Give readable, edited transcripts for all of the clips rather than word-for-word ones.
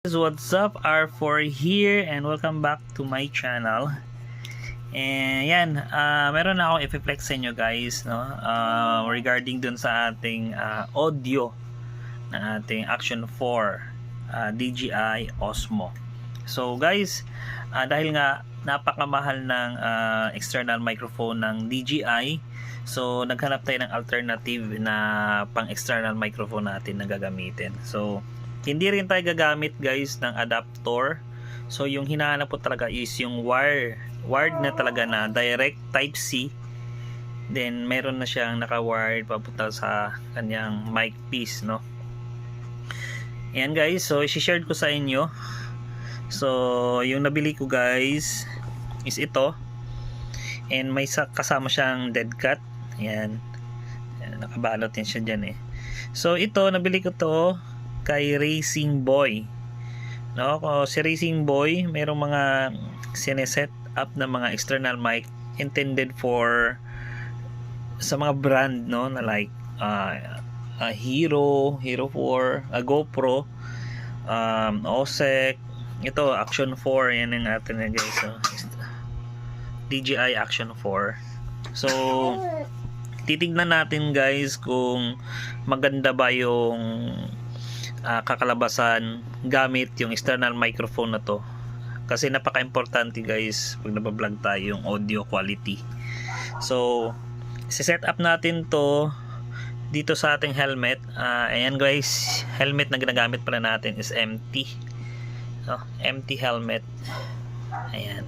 What's up, R4 here and welcome back to my channel. And yan, meron na akong i-flex sa inyo guys, no? Regarding dun sa ating audio na ating Action 4 DJI Osmo. So guys, dahil nga napakamahal ng external microphone ng DJI, so naghanap tayo ng alternative na pang external microphone natin na gagamitin. So hindi rin tayo gagamit guys ng adapter. So yung hinahanap po talaga is yung wired na talaga na direct type C. Then meron na siyang naka-wired papunta sa kanyang mic piece, no? Ayan guys, so i-share ko sa inyo. So yung nabili ko guys is ito. And may kasama siyang dead cat. Ayan. Nakabalot yan siya dyan eh. So ito, nabili ko to kay Racing Boy, no? Si Racing Boy mayroong mga sineset up na mga external mic intended for sa mga brand, no, na like Hero 4, GoPro, OSEC, ito Action 4, yan ang atin na guys, so, DJI Action 4. So titignan natin guys kung maganda ba yung kakalabasan gamit yung external microphone na to, kasi napaka-importante guys pag nabablog tayo yung audio quality. So set up natin to dito sa ating helmet. Ayan guys, helmet na ginagamit pala natin is empty, no? Empty helmet. Ayan,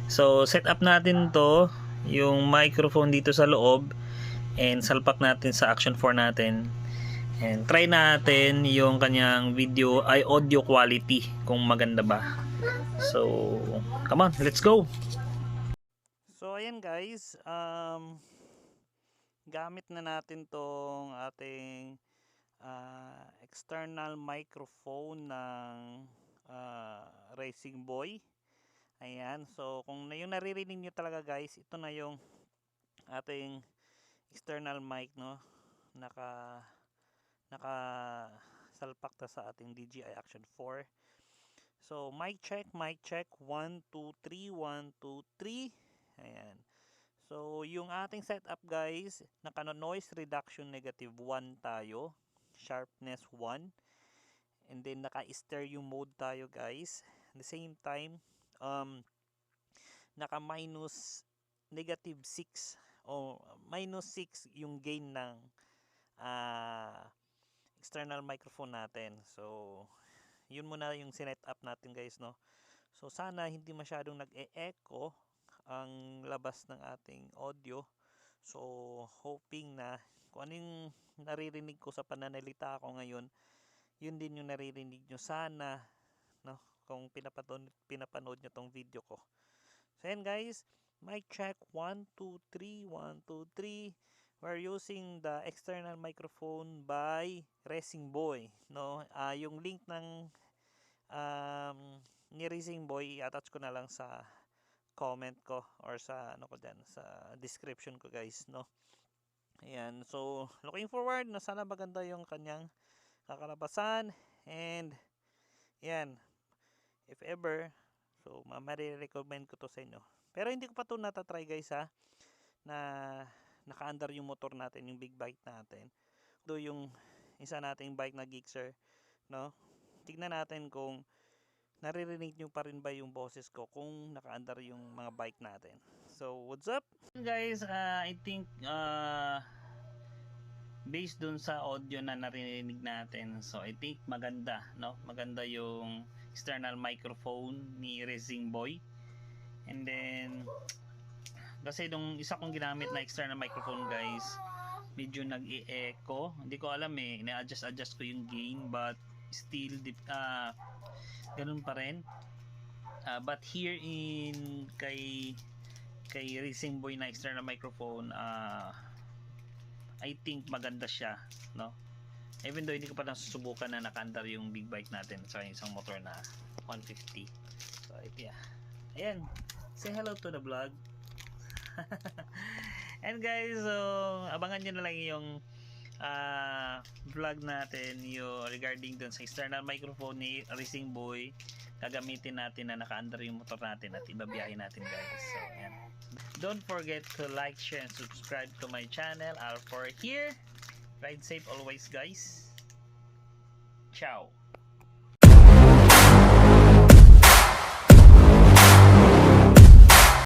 so set up natin to yung microphone dito sa loob and salpak natin sa Action 4 natin. And try natin yung kanyang audio quality kung maganda ba. So come on, let's go. So ayan guys, gamit na natin tong ating external microphone ng Racing Boy. Ayan, so kung yung naririnig nyo talaga guys, ito na yung ating external mic, no? Naka salpak ta sa ating DJI Action 4. So mic check 1 2 3 1 2 3. Ayan. So yung ating setup guys, naka noise reduction -1 tayo, sharpness 1, and then naka stereo mode tayo guys. At the same time, naka -6 o -6 yung gain ng external microphone natin. So yun muna yung sinet up natin guys, no? So sana hindi masyadong nag-e-echo ang labas ng ating audio. So hoping na kung ano yung naririnig ko sa pananalita ko ngayon, yun din yung naririnig nyo sana, no? Kung pinapanood nyo tong video ko. So yan guys, mic check 1 2 3 1 2 3. We're using the external microphone by Racing Boy, no? Yung link ng ni Racing Boy, i-attach ko na lang sa comment ko or sa ano ko diyan, sa description ko guys, no? Ayan, so looking forward na sana maganda yung kanyang kakalabasan. And yan, if ever, so marirecommend ko to sa inyo. Pero hindi ko pa to natatry guys, ha, na naka-under yung motor natin, yung big bike natin. Do yung isa nating bike na Gixxer, no? Tignan natin kung naririnig nyo pa rin ba yung boses ko kung naka-under yung mga bike natin. So what's up guys, I think based dun sa audio na narinig natin, so I think maganda, no? Maganda yung external microphone ni Racing Boy. And then kasi nung isa kong ginamit na external microphone guys, medyo nag-e-echo. Hindi ko alam eh, ina-adjust ko yung gain, but still ganun pa rin. But here in kay Racing Boy na external microphone, I think maganda siya, no? Even though hindi ko pa nasusubukan na naka-under yung big bike natin sa isang motor na 150. So yeah, ayan, say hello to the vlog. And guys, so abangan nyo na lang yung vlog natin yung regarding dun sa external microphone ni Racing Boy. Gagamitin natin na naka-under yung motor natin at ibabiyahin natin guys. So yan. Don't forget to like, share, and subscribe to my channel. Al for here. Ride safe always guys. Ciao.